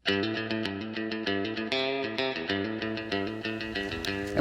And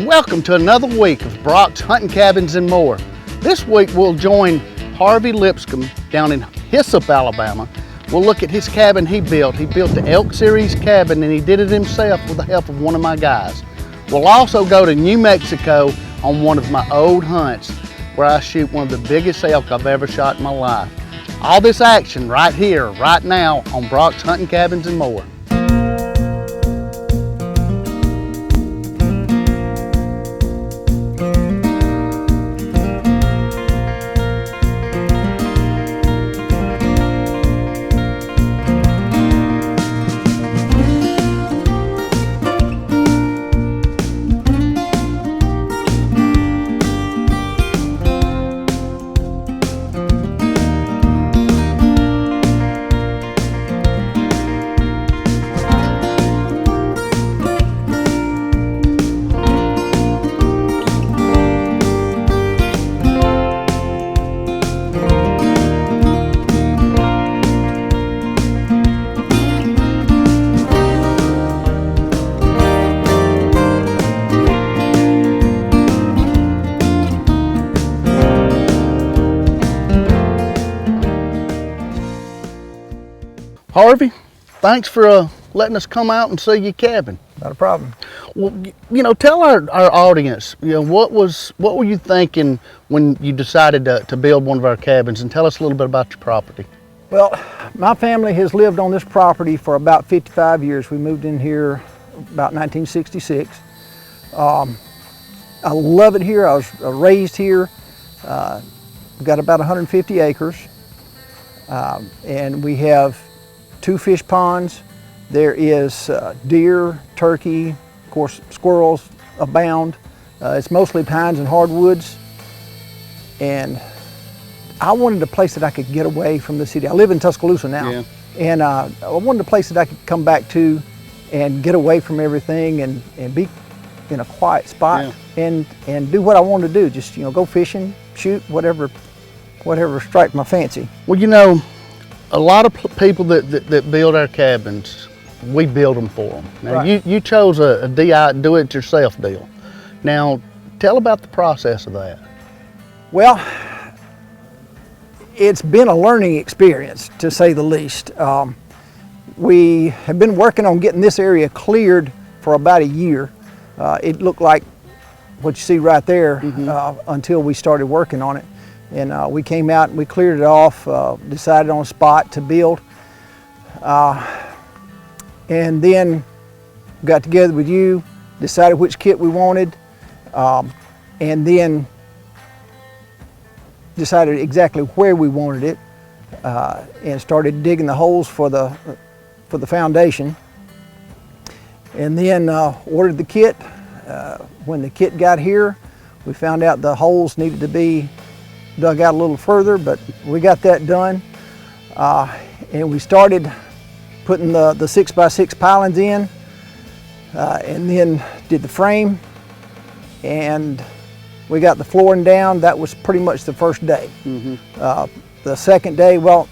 welcome to another week of Brock's Hunting Cabins and More. This week we'll join Harvey Lipscomb down in Hyssop, Alabama. We'll look at his cabin he built. He built the Elk Series cabin and he did it himself with the help of one of my guys. We'll also go to New Mexico on one of my old hunts where I shoot one of the biggest elk I've ever shot in my life. All this action right here, right now on Brock's Hunting Cabins and More. Harvey, thanks for letting us come out and see your cabin. Not a problem. Well, you know, tell our audience, you know, what were you thinking when you decided to build one of our cabins, and tell us a little bit about your property. Well, my family has lived on this property for about 55 years. We moved in here about 1966. I love it here. I was raised here. We've got about 150 acres, and we have 2 fish ponds. There is deer, turkey, of course squirrels abound. It's mostly pines and hardwoods. And I wanted a place that I could get away from the city. I live in Tuscaloosa now. Yeah. And I wanted a place that I could come back to and get away from everything and be in a quiet spot. Yeah. and do what I wanted to do. Just, you know, go fishing, shoot, whatever strikes my fancy. Well, you know, a lot of people that build our cabins, we build them for them. Now, right. you chose a do-it-yourself deal. Now, tell about the process of that. Well, it's been a learning experience, to say the least. We have been working on getting this area cleared for about a year. It looked like what you see right there until we started working on it. And we came out and we cleared it off, decided on a spot to build. And then got together with you, decided which kit we wanted, and then decided exactly where we wanted it, and started digging the holes for the foundation. And then ordered the kit. When the kit got here, we found out the holes needed to be dug out a little further, but we got that done. And we started putting the 6x6 pilings in, and then did the frame, and we got the flooring down. That was pretty much the first day. The second day, well,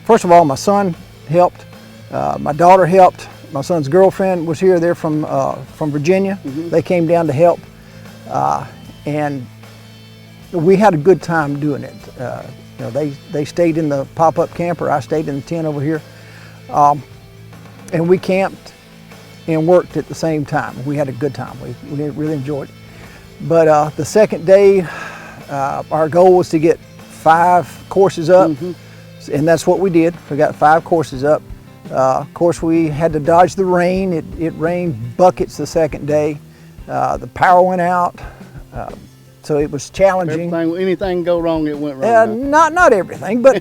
first of all, my son helped, my daughter helped, my son's girlfriend was here. They're from Virginia. They came down to help, and we had a good time doing it. You know, they stayed in the pop-up camper. I stayed in the tent over here, and we camped and worked at the same time. We had a good time. We really enjoyed it. But the second day, our goal was to get 5 courses up, and that's what we did. We got 5 courses up. Of course, we had to dodge the rain. It rained buckets the second day. The power went out. So it was challenging. Anything go wrong, it went wrong. Not everything, but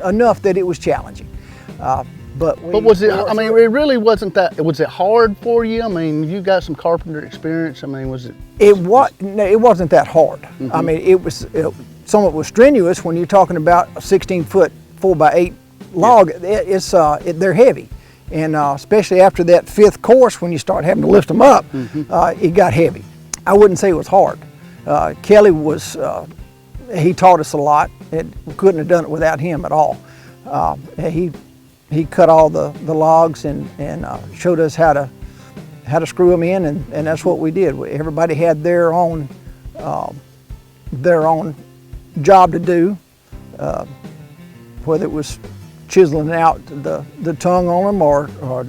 enough that it was challenging. But was it? I mean, it really wasn't that. Was it hard for you? I mean, you got some carpenter experience. I mean, was it? It wasn't that hard. I mean, some of it was strenuous when you're talking about a 16-foot 4x8 log. Yeah. They're heavy, and especially after that 5th course, when you start having to lift them up, it got heavy. I wouldn't say it was hard. Kelly he taught us a lot. We couldn't have done it without him at all. He he cut all the logs and showed us how to screw them in, and that's what we did. Everybody had their own job to do, whether it was chiseling out the tongue on them or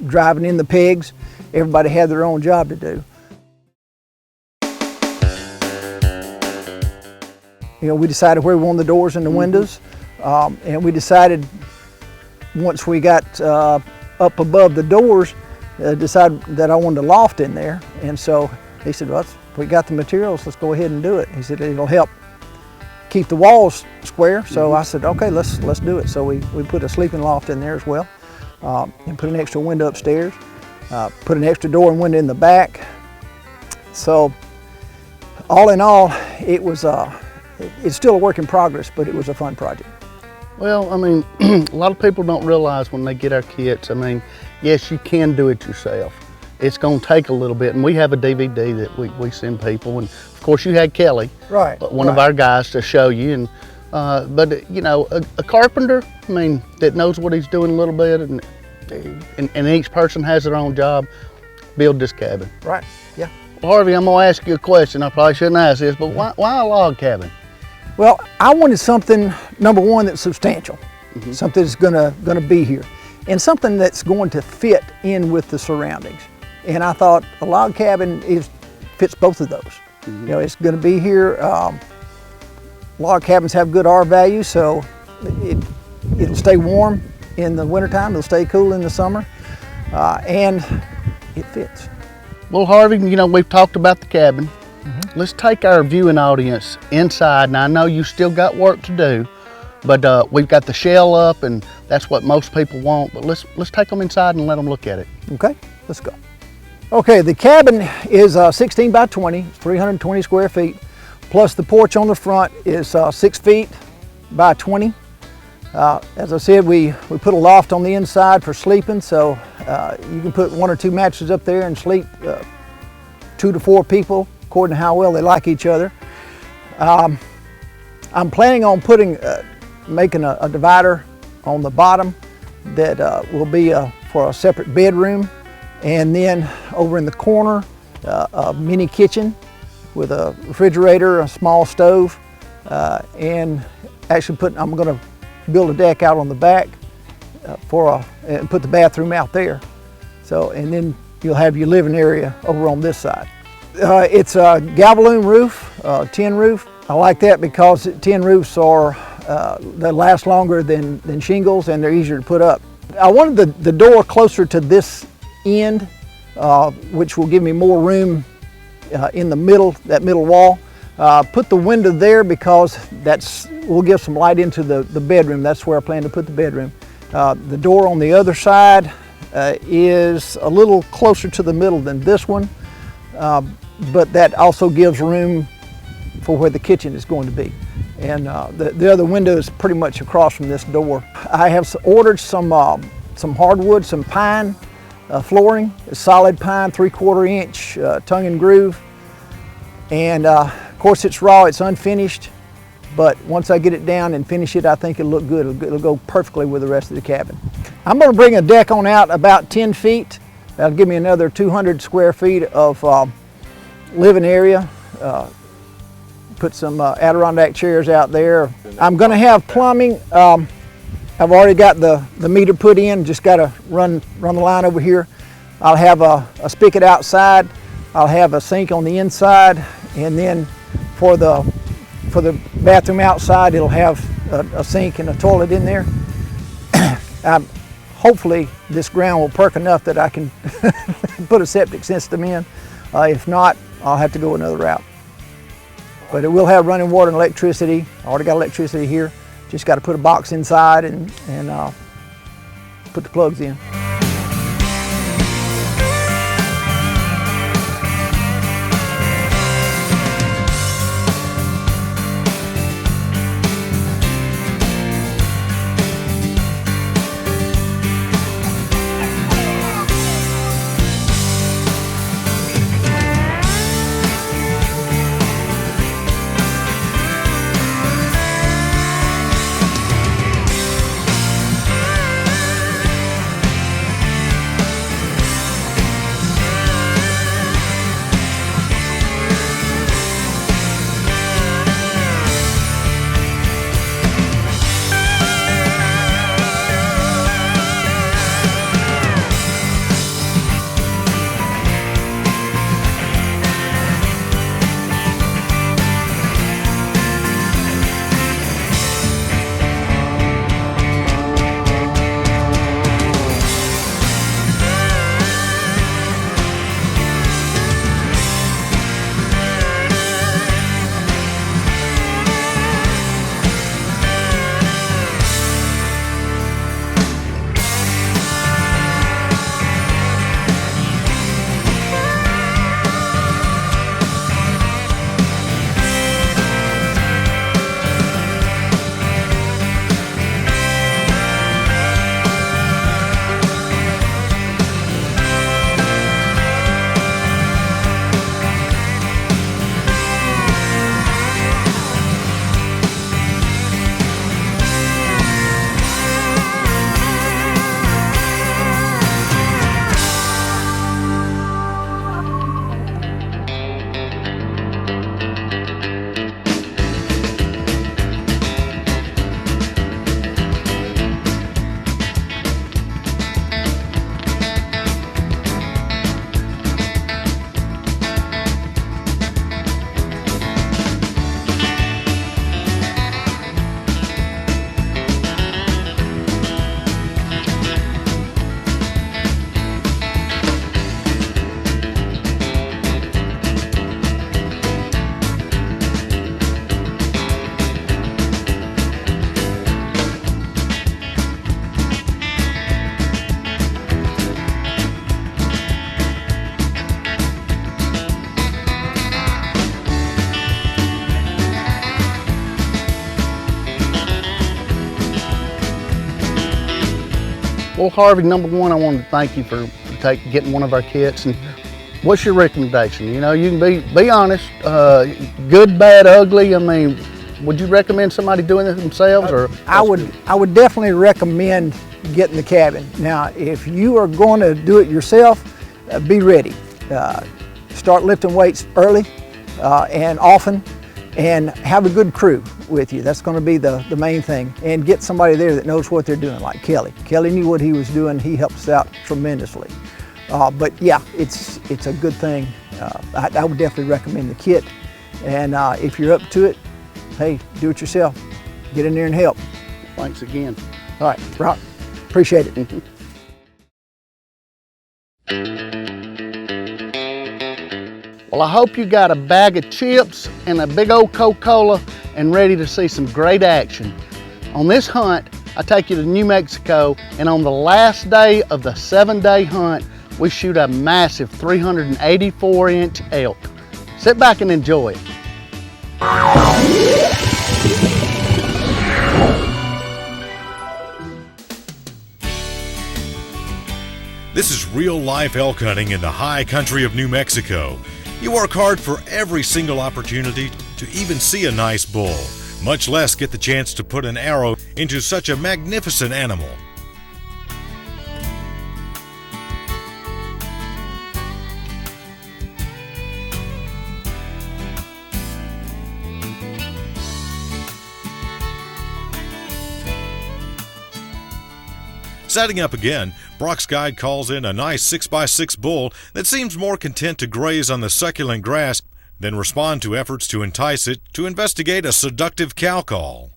driving in the pegs. Everybody had their own job to do. You know, we decided where we wanted the doors and the windows, and we decided once we got up above the doors, decided that I wanted a loft in there. And so he said, well, we got the materials, let's go ahead and do it. He said it'll help keep the walls square. So I said, okay, let's do it. So we put a sleeping loft in there as well, and put an extra window upstairs, put an extra door and window in the back. So all in all, it was it's still a work in progress, but it was a fun project. Well, I mean, a lot of people don't realize when they get our kits, I mean, yes, you can do it yourself. It's going to take a little bit, and we have a DVD that we send people, and of course you had Kelly, right, one of our guys, to show you. And but you know, a carpenter, I mean, that knows what he's doing a little bit, and each person has their own job, build this cabin. Right, yeah. Well, Harvey, I'm going to ask you a question. I probably shouldn't ask this, but why a log cabin? Well, I wanted something, number one, that's substantial, something that's gonna be here, and something that's going to fit in with the surroundings. And I thought a log cabin fits both of those. You know, it's gonna be here. Log cabins have good R value, so it'll stay warm in the wintertime, it'll stay cool in the summer, and it fits. Well, Harvey, you know, we've talked about the cabin. Let's take our viewing audience inside. Now, I know you still got work to do, but we've got the shell up, and that's what most people want. But let's take them inside and let them look at it. Okay, let's go. Okay, the cabin is 16 by 20, 320 square feet, plus the porch on the front is 6 feet by 20. As I said, we put a loft on the inside for sleeping, so you can put 1 or 2 mattresses up there and sleep 2 to 4 people, according to how well they like each other. I'm planning on making a divider on the bottom that will be for a separate bedroom, and then over in the corner, a mini kitchen with a refrigerator, a small stove, and actually I'm going to build a deck out on the back and put the bathroom out there. So, and then you'll have your living area over on this side. It's a galvalume roof, tin roof. I like that because tin roofs they last longer than shingles, and they're easier to put up. I wanted the door closer to this end, which will give me more room in the middle, that middle wall. Put the window there because will give some light into the bedroom. That's where I plan to put the bedroom. The door on the other side is a little closer to the middle than this one. But that also gives room for where the kitchen is going to be. And the other window is pretty much across from this door. I have ordered some hardwood, some pine flooring, solid pine, 3/4 inch tongue and groove. And of course it's raw, it's unfinished, but once I get it down and finish it, I think it'll look good. It'll go perfectly with the rest of the cabin. I'm going to bring a deck on out about 10 feet. That'll give me another 200 square feet of living area. Put some Adirondack chairs out there. I'm going to have plumbing. I've already got the meter put in, just got to run the line over here. I'll have a spigot outside. I'll have a sink on the inside, and then for the bathroom outside, it'll have a sink and a toilet in there. Hopefully this ground will perk enough that I can put a septic system in. If not, I'll have to go another route. But it will have running water and electricity. I already got electricity here. Just got to put a box inside and put the plugs in. Well, Harvey, number one, I want to thank you for getting one of our kits. And what's your recommendation? You know, you can be honest, good, bad, ugly. I mean, would you recommend somebody doing it themselves, or? I would definitely recommend getting the cabin. Now, if you are going to do it yourself, be ready. Start lifting weights early and often, and have a good crew with you. That's going to be the main thing. And get somebody there that knows what they're doing, like Kelly. Kelly knew what he was doing. He helped us out tremendously. But yeah, it's a good thing. I would definitely recommend the kit. And if you're up to it, hey, do it yourself. Get in there and help. Thanks again. All right, Brock, appreciate it. Well, I hope you got a bag of chips and a big old Coca-Cola and ready to see some great action. On this hunt, I take you to New Mexico, and on the last day of the 7-day hunt, we shoot a massive 384-inch elk. Sit back and enjoy it. This is real-life elk hunting in the high country of New Mexico. You work hard for every single opportunity to even see a nice bull, much less get the chance to put an arrow into such a magnificent animal. Setting up again, Brock's guide calls in a nice 6x6 bull that seems more content to graze on the succulent grass than respond to efforts to entice it to investigate a seductive cow call.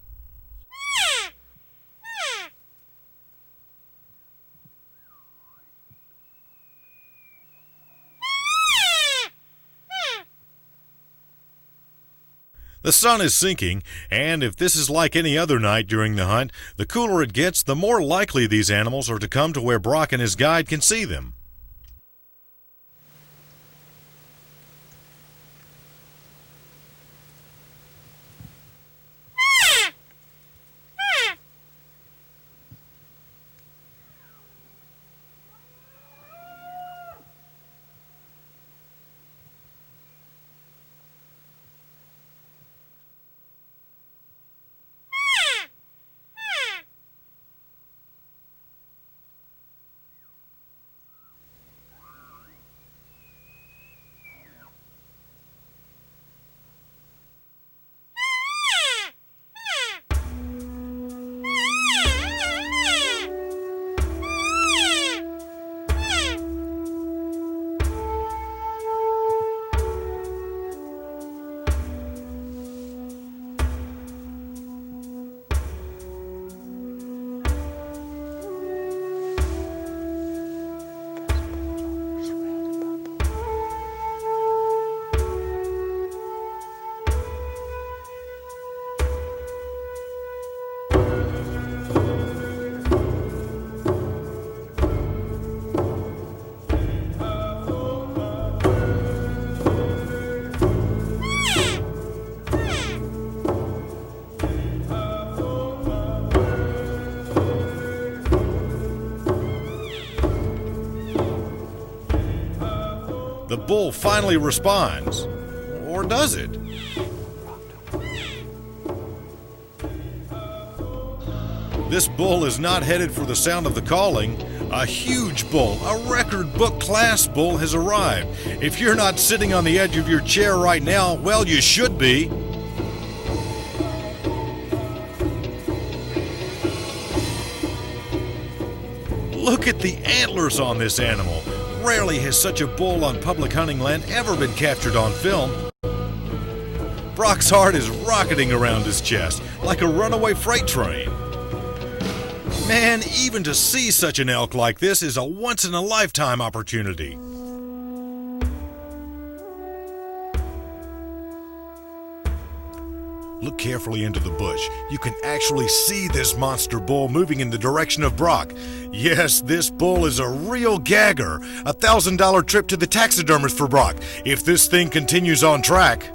The sun is sinking, and if this is like any other night during the hunt, the cooler it gets, the more likely these animals are to come to where Brock and his guide can see them. The bull finally responds. Or does it? This bull is not headed for the sound of the calling. A huge bull, a record book class bull has arrived. If you're not sitting on the edge of your chair right now, well, you should be. Look at the antlers on this animal. Rarely has such a bull on public hunting land ever been captured on film. Brock's heart is rocketing around his chest like a runaway freight train. Man, even to see such an elk like this is a once-in-a-lifetime opportunity. Look carefully into the bush. You can actually see this monster bull moving in the direction of Brock. Yes, this bull is a real gagger. A $1,000 trip to the taxidermist for Brock, if this thing continues on track.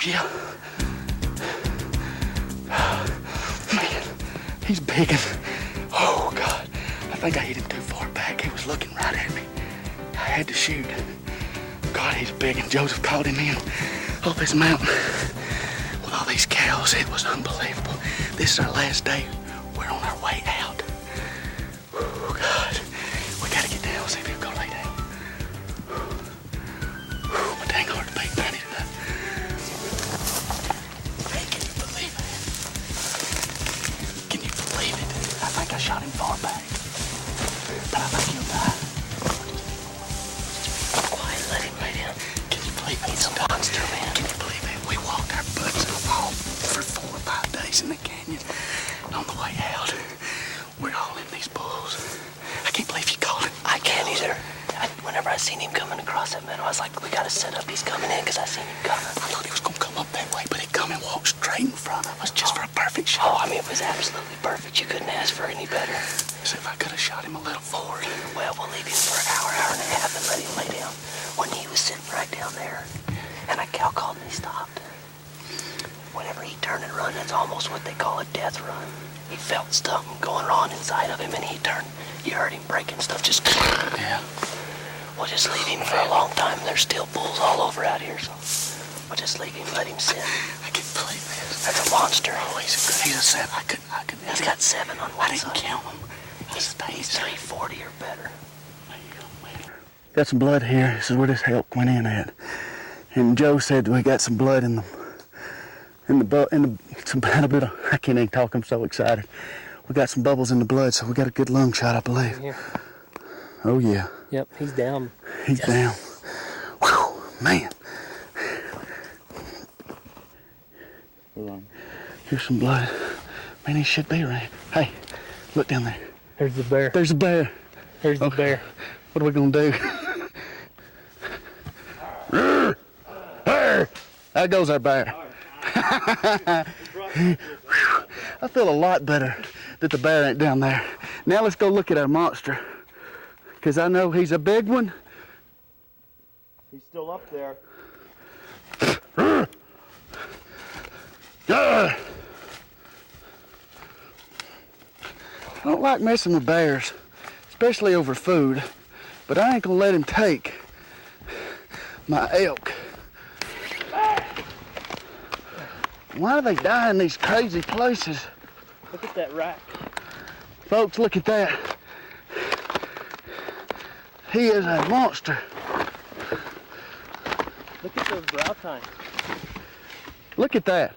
Yeah. Man, he's big and, oh God. I think I hit him too far back. He was looking right at me. I had to shoot. God, he's big, and Joseph caught him in off his mountain with all these cows. It was unbelievable. This is our last day. We're on our way out. Oh God, we gotta get down. See if he'll go lay down. My dang heart's beating. I need to. Hey, can you believe it? Can you believe it? I think I shot him far back, but I think he'll die. Quiet, let him lay down. Can you believe it? He's a monster, man. Can you believe it? We walked our butts off for 4 or 5 days in the canyon. And on the way out, we're all in these bulls. I can't believe you called it. I can't either. Whenever I seen him coming across that meadow, I was like, we gotta set up. He's coming in, because I seen him coming. I thought he was gonna come up that way, but he come and walk straight in front of us just for a perfect shot. Oh, I mean, it was absolutely perfect. You couldn't ask for any better. See if I could have shot him a little forward. Well, we'll leave him for an hour, hour and a half, and let him lay down. When he was sitting right down there, and I cow called and he stopped. Whenever he turned and run, that's almost what they call a death run. He felt something going on inside of him, and he turned. You heard him breaking stuff, just. Yeah. We'll just leave him for a long time. There's still bulls all over out here, so we'll just leave him, let him sit. I can't believe this. That's a monster. Oh, he's a 7. I couldn't. He's got 7 on one I didn't side. count him. He's 340 or better. Got some blood here. This is where this elk went in at. And Joe said we got some blood in some a bit of, I can't even talk, I'm so excited. We got some bubbles in the blood, so we got a good lung shot, I believe. Yeah. Oh yeah. Yep, he's down. He's down. Whew, man. Here's some blood. Man, he should be around. Hey, look down there. There's the bear. There's a bear. There's the bear. What are we gonna do? Bear! There goes our bear. I feel a lot better that the bear ain't down there. Now let's go look at our monster, because I know he's a big one. He's still up there. I don't like messing with bears, especially over food, but I ain't gonna let him take my elk. Why do they die in these crazy places? Look at that rack. Folks, look at that. He is a monster. Look at those brow tines. Look at that.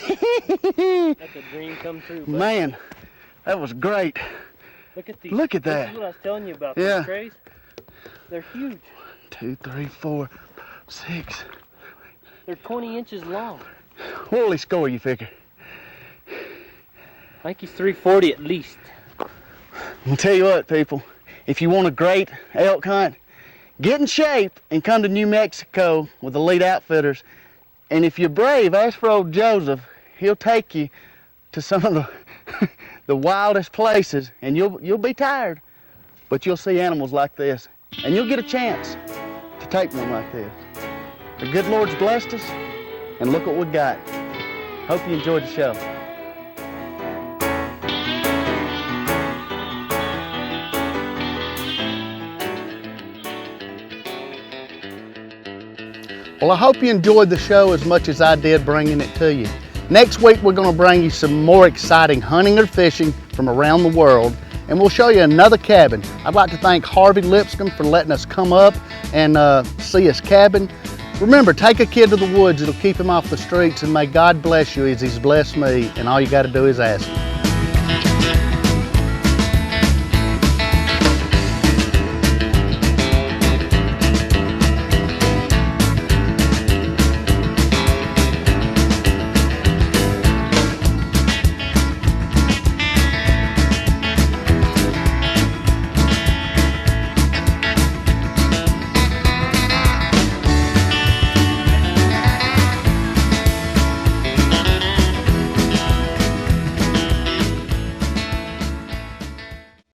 That's a dream come true. Bud. Man, that was great. Look at these. Look at This that. is what I was telling you about. Yeah. These trays. They're huge. 2, 3, 4, 6. They're 20 inches long. What will he score, you figure? I think he's 340 at least. I'm gonna tell you what, people. If you want a great elk hunt, get in shape and come to New Mexico with Elite Outfitters. And if you're brave, ask for old Joseph. He'll take you to some of the wildest places, and you'll be tired, but you'll see animals like this, and you'll get a chance to take one like this. The good Lord's blessed us, and look what we got. Hope you enjoyed the show. Well, I hope you enjoyed the show as much as I did bringing it to you. Next week, we're going to bring you some more exciting hunting or fishing from around the world, and we'll show you another cabin. I'd like to thank Harvey Lipscomb for letting us come up and see his cabin. Remember, take a kid to the woods. It'll keep him off the streets, and may God bless you as he's blessed me, and all you got to do is ask him.